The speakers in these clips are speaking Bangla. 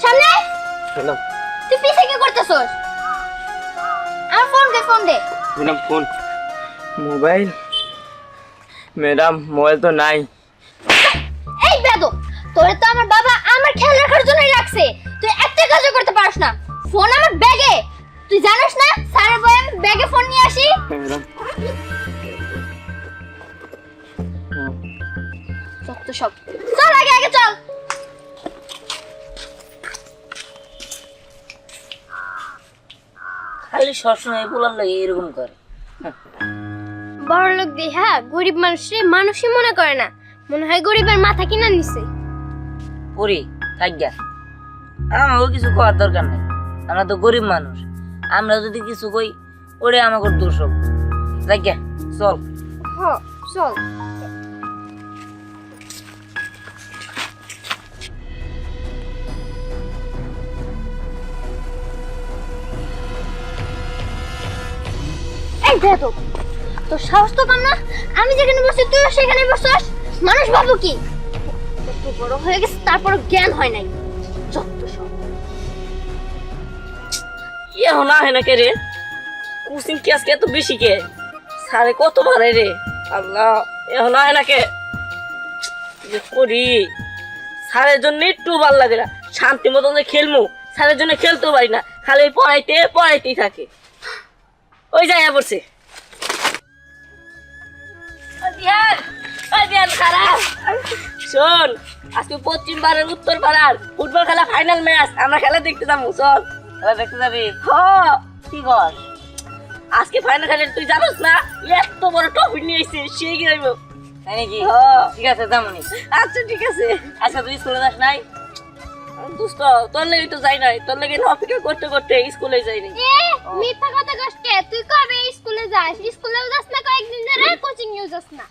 সামনে ম্যাডাম তুই পিছে কি করতেছস? আমার ফোন দে। Madam phone mobile madam mobile তো নাই। এই বেদো, তোরে তো আমার বাবা আমার খেয়াল রাখার জন্যই রাখছে, তুই একটা কাজও করতে পারছ না। ফোন আমার ব্যাগে, তুই জানিস না স্যারের বই আমি ব্যাগে ফোন নিয়ে আসি। ম্যাডাম যত সব, চল আগে চল। খালি সবসময় বলার লাগে এরকম করে। বড় লোক দেখা গরিব মানুষরে মানুষই মনে করে না, মনে হয় গরিবের মাথা কিনা নিছে। পরি থাকগা, আমাকেও কিছু করার দরকার নাই। আমরা তো গরিব মানুষ, আমরা যদি কিছু কই ওরে আমাকে দোষ হোক। থাকগা চল। হ চল। এই বেদো, তোর সাহস তো কম না, আমি যেখানে বসছি তুইও সেখানে বসছস। মানুষ ভাবো কি এত বড় হয়ে গেছে তারপর জ্ঞান হয় নাই। যত সব ইয়ে হনা হয় না কে রে? কুসিং কি আজকে এত বেশি কে? সারে কত মারে রে আল্লাহ, এ হনা হয় না কে? যে করি সারের জন্য একটু ভাল লাগে না, শান্তি মতন যে খেলমু সারের জন্য খেলতেও পারি না, খালি পড়াইতেই থাকে। ওই জায়গা পড়ছে খারাপ। শোন, আজকে পশ্চিম পাড়ার উত্তর পাড়ার ফুটবল খেলা ফাইনাল ম্যাচ, আমরা খেলা দেখতে যাবো। চল খেলা দেখতে যাবি? কি কর আজকে ফাইনাল খেলে তুই জানোস না এত বড় ট্রফি নিয়ে এসেছিস, সেই গেম তাই নাকি? ঠিক আছে যামনি। আচ্ছা ঠিক আছে। আচ্ছা তুই স্কুলে যাস নাই? দুষ্ট তোর লেগে তো যাই নাই, তোর লেগে অপেক্ষা করতে করতে স্কুলে যাই নাই। মিথ্যা কথা কষ্টে তুই কবে স্কুলে যাস? স্কুলেও যাস না কয়েকদিন ধরে, কোচিং নিউ যাস না।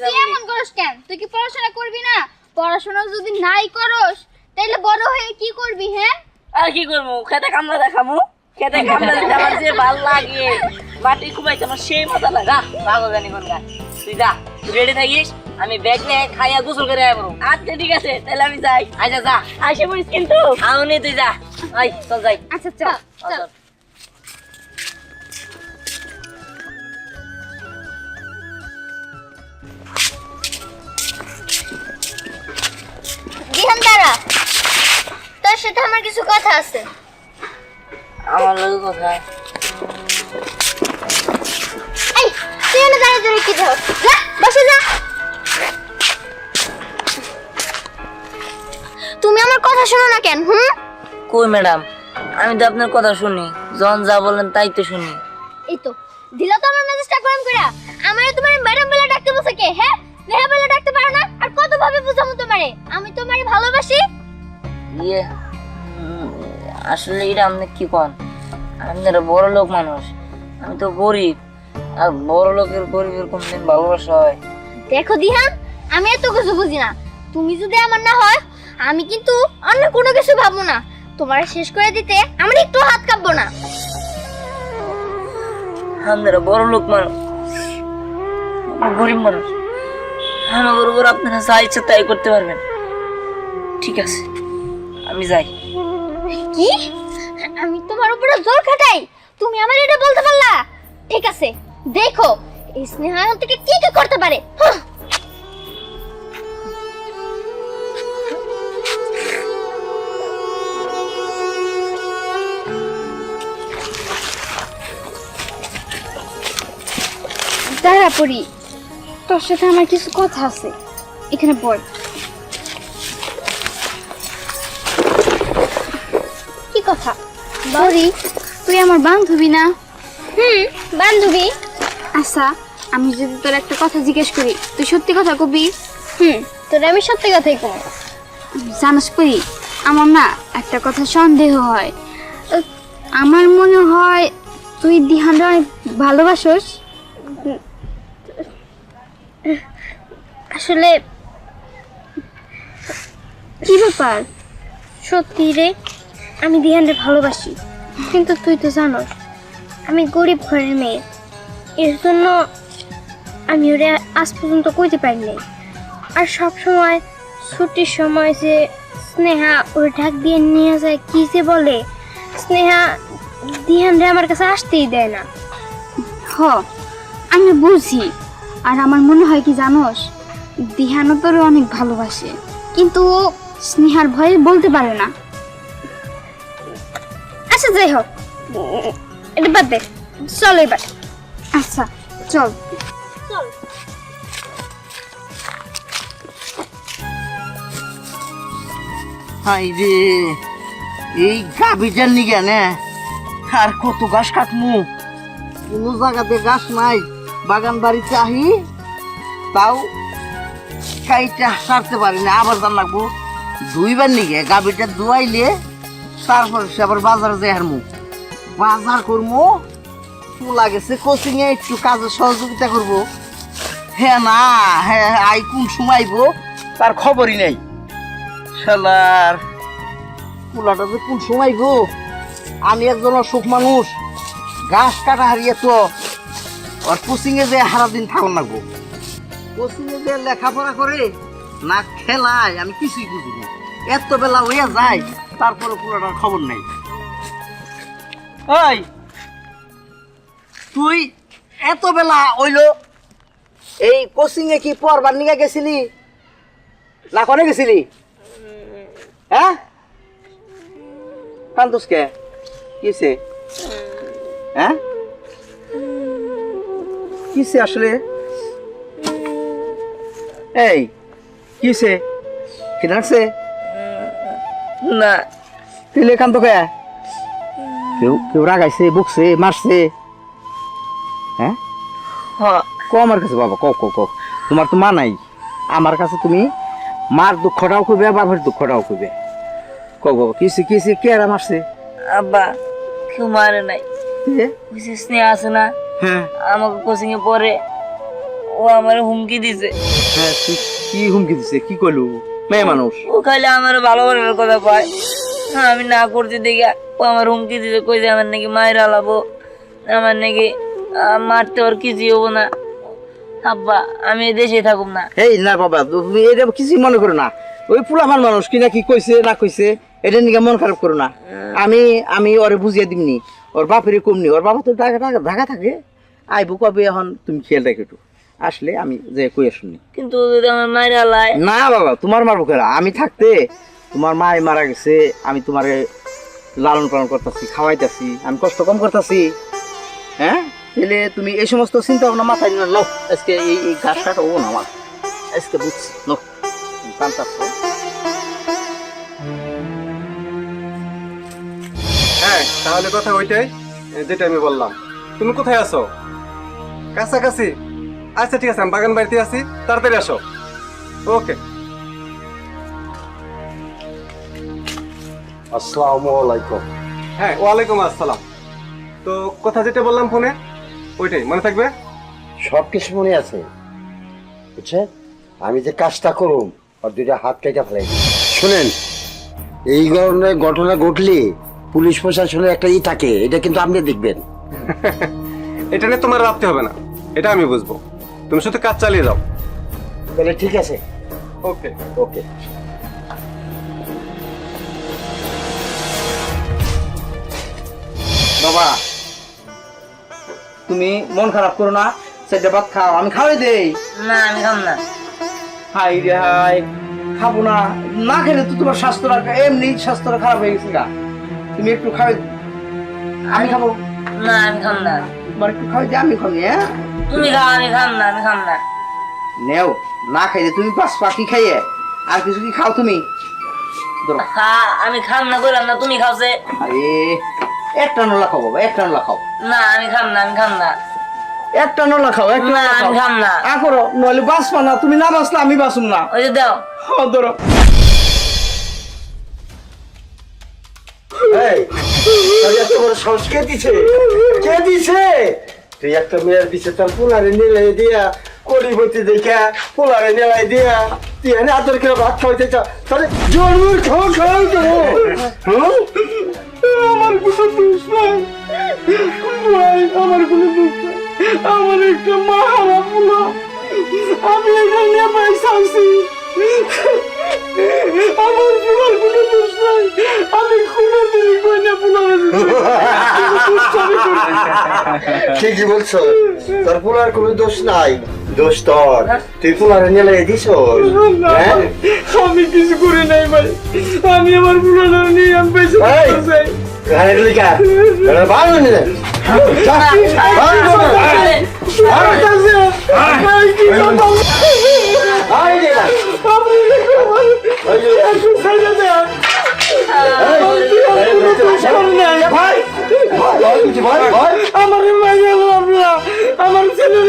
তুই এমন করস কেন? তুই কি পড়াশোনা করবি না? পড়াশোনা যদি নাই করস তাহলে বড় হয়ে কি করবি? হ্যাঁ আর কি করবো, খেতে কামড়া দেখামু। খেতে কামড়া দিতে আমার যে ভাল লাগে, মাটি কুবাইতে আমার সেই মজা লাগা। পাগল জানি কোন গা। তুই যা, তুই রেডি থাকিস, আমি ব্যাগ নিয়ে খাইয়া গোসল করে আইবো। আচ্ছা ঠিক আছে, তাহলে আমি যাই। আচ্ছা যা, আইসে পড়িস কিন্তু। আউনি তুই যা, আই চল যাই। আচ্ছা চল চল। দিহান দাঁড়া, তোর সাথে আমার কিছু কথা আছে। আমার লোক কোথায়? এই তুই এনে দাঁড়িয়ে কি দেখ, যা বসে যা। তুমি আমার কথা শোনো না কেন? কই ম্যাডাম, আমি তো আপনার কথা শুনি, যখন যা বলেন তাই তো শুনি। এই তো দিলা তো আমার মেজাজটা গরম করে। আমারে তোমার ম্যাডাম বলে ডাকতে বসে কে? হ্যাঁ নেহা বলে ডাকতে পারো না? আর কত ভাবে বুঝামু তোমারে আমি তোমারে ভালোবাসি? ইয়ে আসলে এটা আপনি কি কন? আপনারা বড় লোক মানুষ, আমি তো গরিব, আর বড় লোকের গরিবের কোনদিন ভালোবাসা হয়? দেখো দিহান, আমি এত কিছু বুঝি না। তুমি যদি আমার না হয় আমি কিন্তু অন্য কোনো কিছু ভাববো না। তোমার শেষ করে দিতে আমার একটু হাত কাঁপবো না। আপনারা বড় লোক মানুষ, আমি গরিব মানুষ, আমার উপর আপনারা যা ইচ্ছা তাই করতে পারবেন। ঠিক আছে আমি যাই। কি? আমি তোমার উপরে জোর খাটাই? তুমি আমার এটা বলতে পারলা? ঠিক আছে দেখো এই স্নেহা এখন থেকে কি কি করতে পারে। দাঁড়া পড়ি, তোর সাথে আমার কিছু কথা আছে, এখানে বল। কি কথা? বলি তুই আমার বান্ধবী না? বান্ধবী। আচ্ছা আমি যদি তোর একটা কথা জিজ্ঞেস করি তুই সত্যি কথা কবি? তোর আমি সত্যি কথাই কব। জানিস পরি, আমার না একটা কথা সন্দেহ হয়। আমার মনে হয় তুই দিহানরে অনেক ভালোবাসোস। আসলে কি ব্যাপার? সত্যি রে, আমি দিহানরে ভালোবাসি, কিন্তু তুই তো জানোস আমি গরিব ঘরের মেয়ে, এর জন্য আমি ওরে আজ পর্যন্ত কইতে পারি নাই। আর সব সময় ছুটির সময় যে স্নেহা ওর ঢাক দিয়ে নিয়ে যায় কি যে বলে, স্নেহা দিহান রে আমার কাছে আসতেই দেয় না। হ আমি বুঝি, আর আমার মনে হয় কি জানোস, দিহানও তোর অনেক ভালোবাসে, কিন্তু ও স্নেহার ভয়ে বলতে পারে না। আচ্ছা যাই হোক, এটা বাদ দে, চল এবার। আচ্ছা চল চল। হাই রে, এই গাভীটার নিগে না আর কত গাছ কাটমু, কোনো জায়গাতে গাছ নাই। বাগান বাড়িতে আহি তাও কাইটা সারতে পারি না, আবার দাম লাগবো দুইবার নিগে। গাভীটা দুয়াইলে তারপর সে আবার বাজারে যাই হারমু, বাজার করবো। চুলা গেছে কোচিং এ, একটু কাজে সহযোগিতা করবো। হ্যাঁ না হ্যাঁ, আই কোন সময় আইবো তার খবরই নেই। শালার কুলাটা যে কোন সময় গো, আমি একজন অসুখ মানুষ, গাছ কাটা হারিয়ে তো আর কোচিং এ যে সারাদিন থাকুন লাগবো। কোচিং এ যে লেখাপড়া করে না খেলায় আমি কিছুই বুঝি না, এত বেলা হইয়া যায় তারপরে কুলাটার খবর নেই। ওই তুই এত বেলা হইলো এই কোচিং এ কি পড়বার নিয়ে গেছিলি না কনে গেছিলি? হ্যাঁ কান্দুসকে কিসে? হ্যাঁ কিসে আসলে? এই কিসে কি লাগছে? না তুই কান্ত কে? কেউ কেউ রাগাইছে, বকছে, মারছে? হ্যাঁ ক আমার কাছে বাবা, ক ক ক। তোমার তো মা নাই, আমার কাছে তুমি মার দুঃখটাও কইবে, বাবার দুঃখটাও কইবে। ক বাবা কিসে কিসে কে আর মারছে? আব্বা কেউ মারে নাই, স্নেহ আছে না হ্যাঁ আমাকে কোচিং এ পড়ে, ও আমার হুমকি দিছে। হ্যাঁ তুই কি হুমকি দিছে? কি কইলু? মেয়ে মানুষ ও খাইলে আমার ভালোবাসার কথা কয়, হ্যাঁ আমি না করছি দেখে ও আমার হুমকি দিছে, কই যে আমার নাকি মায়ের আলাবো, আমার নাকি মারতে ওর কিছু হবো না। আব্বা আমি দেশে থাকুম না। এই না বাবা, তুমি এটা কিছুই মনে করো না। ওই পুলামান মানুষ কি না কি কইছে না কইছে এটা নিয়ে মন খারাপ করো না। আমি আমি ওরে বুঝিয়ে দিমনি, ওর বাপের কমনি, ওর বাবা তো ঢাকা থাকে, আইবো কবে এখন তুমি খেয়াল রাখো একটু, আসলে আমি যে কইয়া শুনি। কিন্তু যদি আমার মায়ের আলায়? না বাবা তোমার মারবো কেরা, আমি থাকতে তোমার মায় মারা গেছে, আমি তোমারে লালন পালন করতেছি, খাওয়াইতেছি, আমি কষ্ট কম করতেছি। হ্যাঁ তাহলে তুমি এই সমস্ত চিন্তা ভাবনা মাথায় নিয়ে লো, আজকে এই ঘাস কাটা ও না আমার আজকে বুঝছি লো কান্তাছ। হ্যাঁ তাহলে কথা ওইটাই যেটা আমি বললাম। তুমি কোথায় আছো? কাছাকাছি? আচ্ছা ঠিক আছে, আমি বাগান বাড়িতে আছি, তাড়াতাড়ি আসো। ওকে। আসসালামু আলাইকুম। হ্যাঁ ওয়ালাইকুম আসসালাম। তো কথা যেটা বললাম ফোনে ওইটাই মনে থাকবে? সব কিছু মনে আছে বুঝছেন? আমি যে কাজটা করুম আর দুইটা হাত কেটে ফেলাই। শুনেন, এই ধরনের ঘটনা ঘটলে পুলিশ প্রশাসনের একটা থাকে, এটা কিন্তু আপনি দেখবেন। এটা নিয়ে তোমার ভাবতে হবে না, এটা আমি বুঝবো। তুমি শুধু কাজ চালিয়ে যাও। তাহলে ঠিক আছে। ওকে ওকে। বাবা তুমি মন খারাপ করো না, সেটা ভাত খাও, আমি খাওয়াই দেই। না আমি খাম না। হাই রে হাই, খাবো না? না খেলে তো তোমার স্বাস্থ্যটা এমনি স্বাস্থ্যটা খারাপ হয়ে গেছে গা, তুমি একটু খাওয়াই। আমি খাবো না আমি খাম না। তোমার একটু খাওয়াই দিই, আমি খাবি। হ্যাঁ তুমি খাও, আমি খাম না, আমি খাম না। নেও, না খাইলে তুমি পাঁচ পাখি খাইয়ে আর কিছু কি খাও তুমি? ধরো। হ্যাঁ আমি খাম না কইলাম না, তুমি খাওছে। আরে একটা নলা খাও বাবা, একটা নলা খাও। না আমি খাম না, আমি খাম না। একটা নলা খাও, একটা না নলা খাও। আমি খাম না। করো নইলে বাঁচবা না, তুমি না বাঁচলে আমি বাঁচুম না। ওই যে দাও। ধরো। এই তোর এত বড় সাহস কে দিছে? কে দিছে? তুই একটা মেয়ের পিছে তার পোলারে নিলাই দিয়া, কলিপতি দেখা পোলারে নিলাই দিয়া তুই এনে আদর করে ভাত খাওয়াইতে চাও, তাহলে জন্মুর খাওয়া খাওয়াই দেবো। আমার কোনো দোষ নাই ভাই, আমার কোনো দোষ নাই। আমার একটা মা হারা পোলা, আমি এখানে পয়সা আছি। আমার পোলার কোনো দোষ নাই, আমি কোনোদিনই কই না পোলার ঠিকই বলছো, তোর পোলার কোনো দোষ নাই, দোষ তোর, তুই পোলারে নিলে দিস। আমি কিছু করে নাই ভাই, আমি আমার পুরানো নিয়ে আমি পয়সা চাই। আমার মাইয়া আমার ছেলে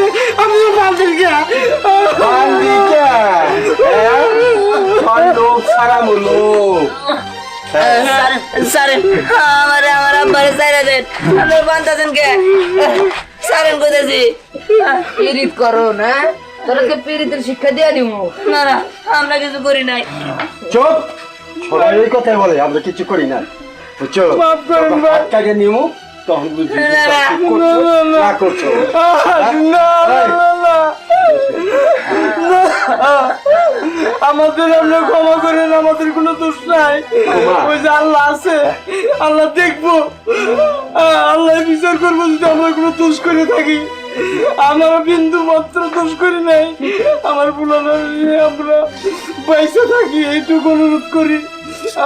আমি বাঁধের গিয়া সারেন আমার আব্বারে সাইরা দেন, আপনার বান্তাছেন কে? সারেন কইতেছি। পিরিত করো না, তোরকে পিরিতের শিক্ষা দিয়ে দিব। না না, আমরা কিছু করি নাই। চুপ, সবাই এই কথাই বলে আমরা কিছু করি না, বুঝছো? মাফ করেন ভাই। হাতটাকে নিমু তখন বুঝবি যে না, কি করছো, না করছো। আমাদের আমরা ক্ষমা করেন, আমাদের কোনো দোষ নাই। ওই যে আল্লাহ আছে, আল্লাহ দেখবো, আল্লাহ বিচার করবো যদি আমরা কোনো দোষ করে থাকি। আমরা বিন্দু মাত্র দোষ করি নাই, আমার পুরানো আমরা পয়সা থাকি এইটুকু অনুরোধ করি,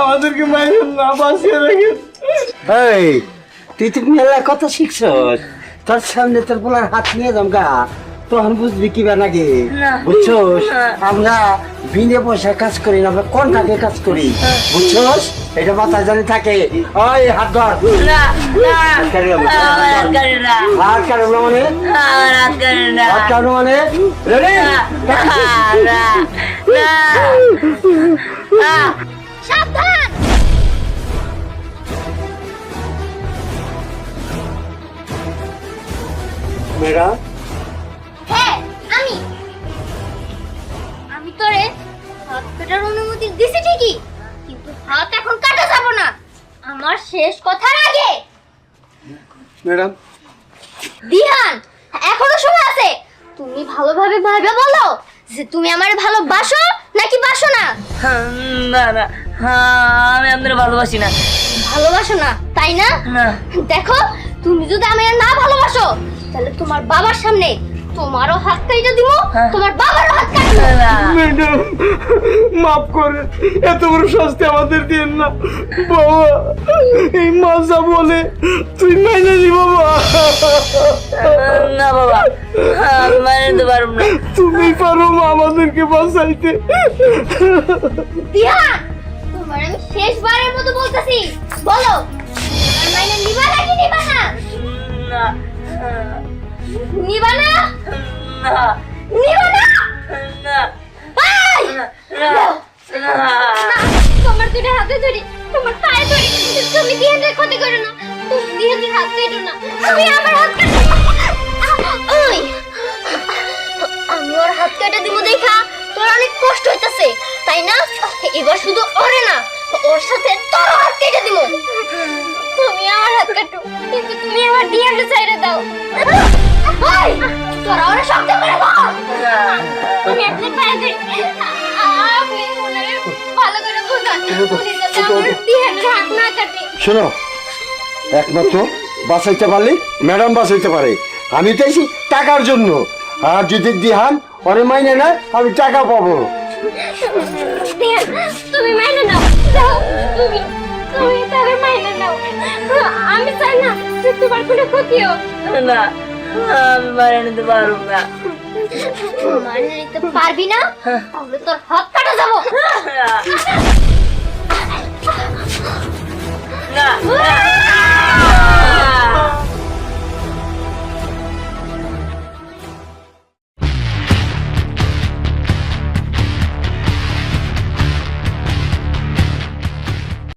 আমাদেরকে মাইরেন না, বাঁচিয়ে রাখেন। এই তুই তো মেলা কথা শিখছ, তোর সামনে তোর পোলার হাত নিয়ে যাম গা, তখন বুঝবি কি বা নাকি, বুঝছোস? আমরা বিনে পয়সা কাজ করি না, আমরা কন্ট্রাক্টে কাজ করি, বুঝছোস? এটা মাথায় জানি থাকে। ওই হাত ধর। না না, হাত কাটবে না। আমার হাত কাটে না, হাত কাটবে না মানে? আমার হাত কাটে না, হাত কাটবে মানে? রেডি? না না না। সাবধান। ম্যাডাম, হ্যাঁ আমি তোরে হাত কাটার অনুমতি দিছি ঠিকই, কিন্তু হাত এখন কাটা যাব না আমার শেষ কথার আগে। ম্যাডাম, দিহান, এখনো সময় আছে, তুমি ভালোভাবে ভাবে বলো যে তুমি আমারে ভালোবাসো নাকি বাসো না। না না, আমি আপনার ভালোবাসি না। ভালোবাসো না তাই না? না। দেখো, তুমি যদি আমারে না ভালোবাসো তাহলে তোমার বাবার সামনে তোমারও হাত কাইটা দিব, তোমার বাবারও হাত কাটবো। না। ম্যাডাম মাফ করেন, এত বড় শাস্তি আমাদের দিন না বাবা। এই মাজা বলে তুই মেনে নি বাবা। না বাবা, আমি মানে নিতে পারবো না। তুমি পারো মা আমাদেরকে বাঁচাইতে। দিহান, তোমার আমি শেষবারের মতো বলতেছি, বলো তোমার মাইনে নিবা নাকি নিবা না? না নিবা না? না নিবা না? না ভাই! না না। তোমার দুটো হাতে ধরি, তোমার পায়ে ধরি, তুমি দিহানের ক্ষতি করো না, তুমি দিহানের হাত কেটো না, তুমি আমার হাত কাটো। ওই আমি ওর হাত কেটে দিব দেখা তোর অনেক কষ্ট হইতাছে তাই না? এবার শুধু ওরে না, ওর সাথে তোর হাত কেটে দিব। তুমি আমার হাত কাটো, কিন্তু তুমি আমার দিহানটা ছাইড়ে দাও। ওই তোরা ওরা শব্দ করে বল। তুমি আপনার পায়ে ধরি, আপনি ওনারে ভালো করে বোঝান, উনি যাতে আমার দিহানের হাত না কাটে। শোনো, একমাত্র বাঁচাইতে পারলে ম্যাডাম বাঁচাইতে পারে। আমি চাইছি টাকার জন্য, আর যদি দিহান অনেক মাইনে না আমি টাকা পাবো। দিহান, তুমি মাইনে নাও, যাও, তুমি তুমি তাদের মাইনে নাও। আমি চাই না যে তোমার কোনো ক্ষতি হোক। না, আমি মানে নিতে পারবো না। মাইনে নিতে পারবি না? তাহলে তোর হাত কাটা যাবো। না